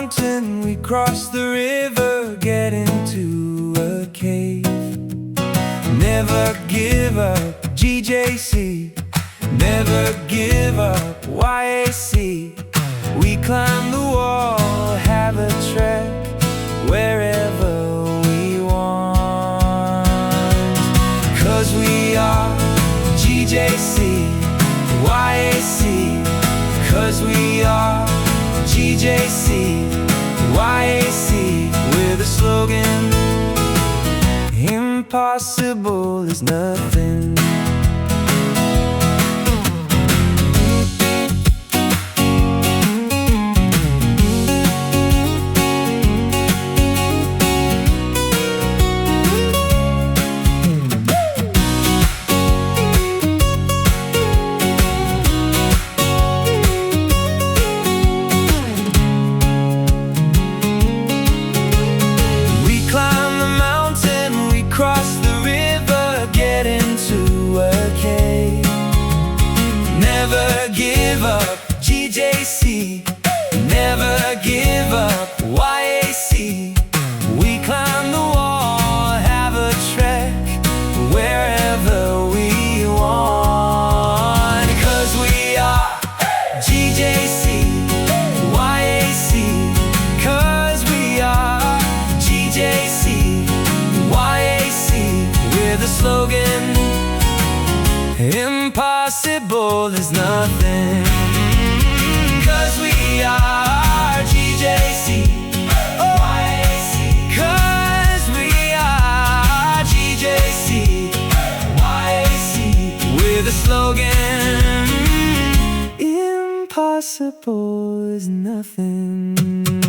mountain, we cross the river, get into a cave. Never give up, G.J.C. Never give up, Y.A.C. We climb the wall, have a trek wherever we want. 'Cause we are G.J.C, Y.A.C. 'Cause we are G.J.C, Y.A.C. With a slogan: impossible is nothing. Cross the river, get into a cave. Never give up, G.J.C. Never give up, Y.A.C. We climb the wall, have a trek wherever we want. 'Cause we are G.J.C, Y.A.C. 'Cause we are G.J.C, Y.A.C. With a slogan: impossible is nothing. 'Cause we are G.J.C, Y.A.C. 'Cause we are G.J.C, Y.A.C. With a slogan: impossible is nothing.